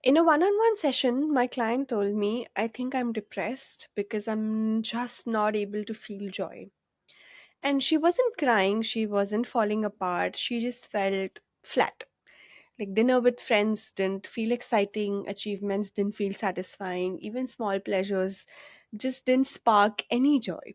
In a one on one session, my client told me, I think I'm depressed because I'm just not able to feel joy. And she wasn't crying, she wasn't falling apart, she just felt flat. Like dinner with friends didn't feel exciting, achievements didn't feel satisfying, even small pleasures just didn't spark any joy.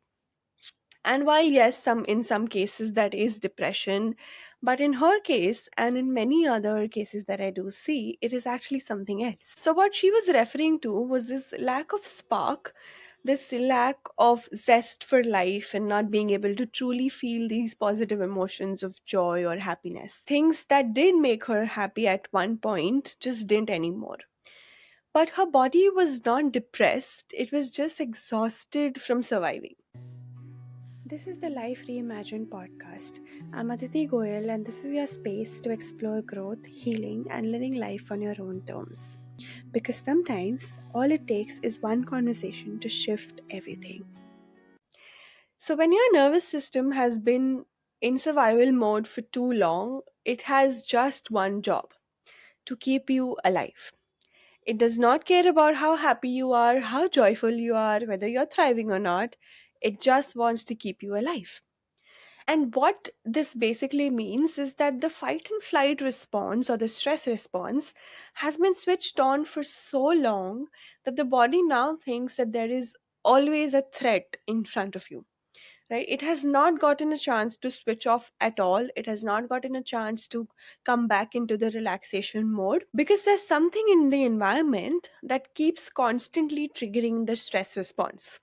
And while yes, some in some cases that is depression, but in her case and in many other cases that I do see, it is actually something else. So what she was referring to was this lack of spark, this lack of zest for life, and not being able to truly feel these positive emotions of joy or happiness. Things that did make her happy at one point just didn't anymore. But her body was not depressed, it was just exhausted from surviving. This is the Life Reimagined podcast. I'm Aditi Goyal, and this is your space to explore growth, healing, and living life on your own terms. Because sometimes all it takes is one conversation to shift everything. So, when your nervous system has been in survival mode for too long, it has just one job: to keep you alive. It does not care about how happy you are, how joyful you are, whether you're thriving or not. It just wants to keep you alive. And what this basically means is that the fight and flight response or the stress response has been switched on for so long that the body now thinks that there is always a threat in front of you. Right? It has not gotten a chance to switch off at all. It has not gotten a chance to come back into the relaxation mode because there's something in the environment that keeps constantly triggering the stress response.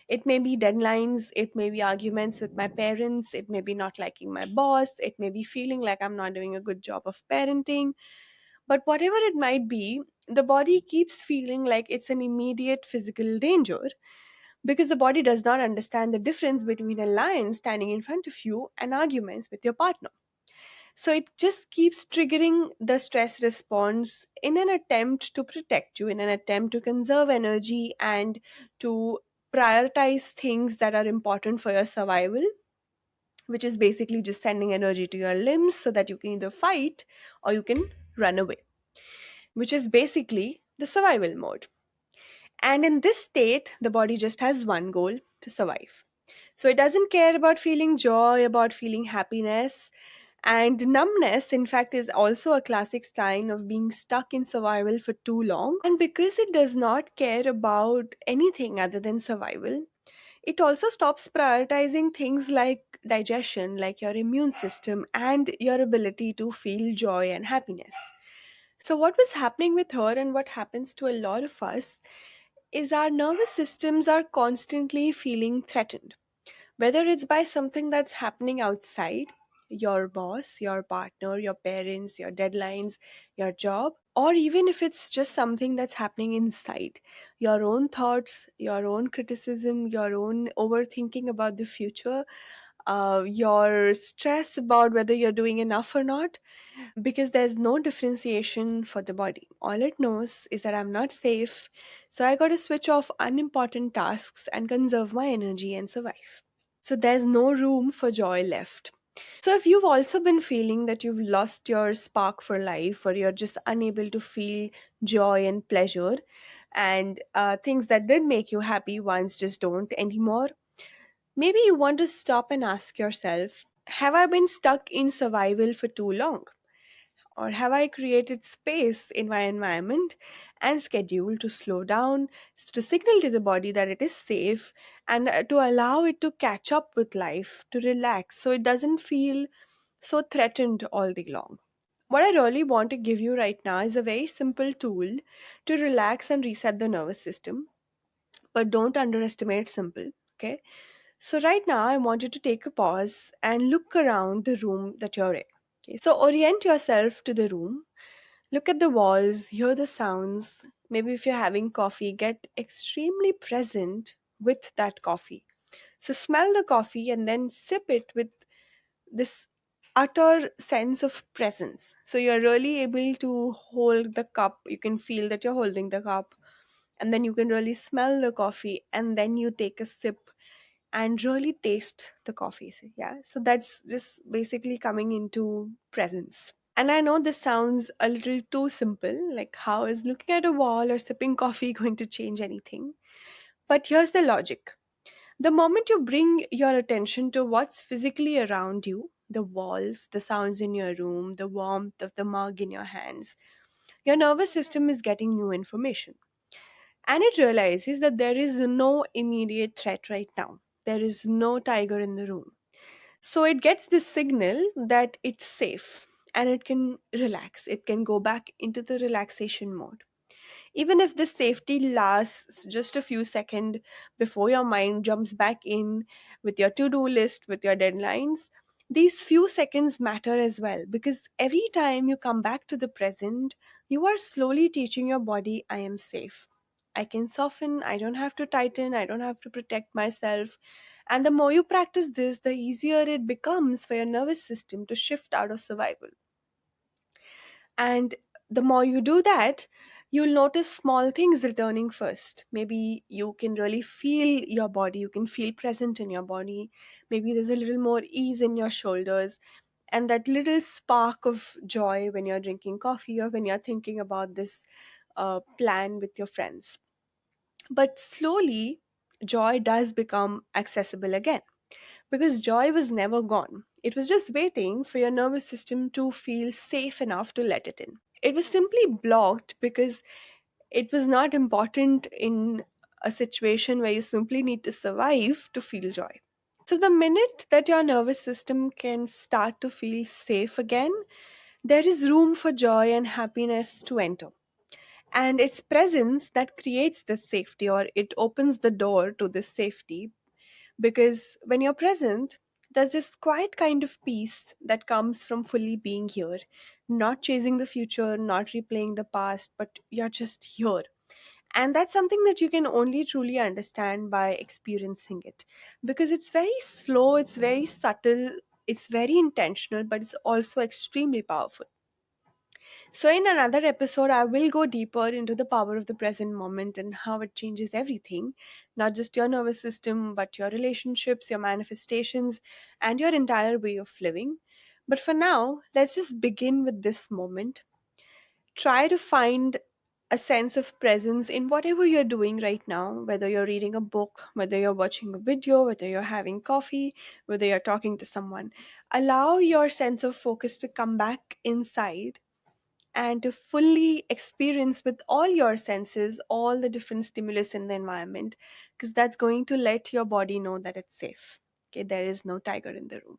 It may be deadlines, it may be arguments with my parents, it may be not liking my boss, it may be feeling like I'm not doing a good job of parenting. But whatever it might be, the body keeps feeling like it's an immediate physical danger because the body does not understand the difference between a lion standing in front of you and arguments with your partner. So it just keeps triggering the stress response in an attempt to protect you, in an attempt to conserve energy and to prioritize things that are important for your survival, which is basically just sending energy to your limbs so that you can either fight or you can run away, which is basically the survival mode. And in this state, the body just has one goal: to survive. So it doesn't care about feeling joy, about feeling happiness. And numbness, in fact, is also a classic sign of being stuck in survival for too long. And because it does not care about anything other than survival, it also stops prioritizing things like digestion, like your immune system, and your ability to feel joy and happiness. So, what was happening with her, and what happens to a lot of us, is our nervous systems are constantly feeling threatened, whether it's by something that's happening outside: your boss, your partner, your parents, your deadlines, your job, or even if it's just something that's happening inside: your own thoughts, your own criticism, your own overthinking about the future, your stress about whether you're doing enough or not, because there's no differentiation for the body. All it knows is that I'm not safe, so I got to switch off unimportant tasks and conserve my energy and survive. So there's no room for joy left. So if you've also been feeling that you've lost your spark for life, or you're just unable to feel joy and pleasure, and things that did make you happy once just don't anymore, maybe you want to stop and ask yourself, have I been stuck in survival for too long? Or have I created space in my environment and schedule to slow down, to signal to the body that it is safe, and to allow it to catch up with life, to relax so it doesn't feel so threatened all day long? What I really want to give you right now is a very simple tool to relax and reset the nervous system, but don't underestimate simple. Okay, so right now I want you to take a pause and look around the room that you're in. Okay, so orient yourself to the room. Look at the walls, hear the sounds. Maybe if you're having coffee, get extremely present with that coffee. So smell the coffee and then sip it with this utter sense of presence. So you're really able to hold the cup. You can feel that you're holding the cup, and then you can really smell the coffee, and then you take a sip and really taste the coffee. So, yeah, so that's just basically coming into presence. And I know this sounds a little too simple, like how is looking at a wall or sipping coffee going to change anything? But here's the logic. The moment you bring your attention to what's physically around you, the walls, the sounds in your room, the warmth of the mug in your hands, your nervous system is getting new information. And it realizes that there is no immediate threat right now. There is no tiger in the room. So it gets this signal that it's safe and it can relax. It can go back into the relaxation mode. Even if this safety lasts just a few seconds before your mind jumps back in with your to do list, with your deadlines, these few seconds matter as well because every time you come back to the present, you are slowly teaching your body, I am safe. I can soften, I don't have to tighten, I don't have to protect myself. And the more you practice this, the easier it becomes for your nervous system to shift out of survival. And the more you do that, you'll notice small things returning first. Maybe you can really feel your body, you can feel present in your body. Maybe there's a little more ease in your shoulders, and that little spark of joy when you're drinking coffee or when you're thinking about this plan with your friends. But slowly, joy does become accessible again because joy was never gone. It was just waiting for your nervous system to feel safe enough to let it in. It was simply blocked because it was not important in a situation where you simply need to survive to feel joy. So, the minute that your nervous system can start to feel safe again, there is room for joy and happiness to enter. And it's presence that creates this safety, or it opens the door to this safety, because when you're present, there's this quiet kind of peace that comes from fully being here, not chasing the future, not replaying the past, but you're just here. And that's something that you can only truly understand by experiencing it, because it's very slow, it's very subtle, it's very intentional, but it's also extremely powerful. So, in another episode, I will go deeper into the power of the present moment and how it changes everything, not just your nervous system, but your relationships, your manifestations, and your entire way of living. But for now, let's just begin with this moment. Try to find a sense of presence in whatever you're doing right now, whether you're reading a book, whether you're watching a video, whether you're having coffee, whether you're talking to someone. Allow your sense of focus to come back inside and to fully experience with all your senses all the different stimulus in the environment, because that's going to let your body know that it's safe. Okay, there is no tiger in the room.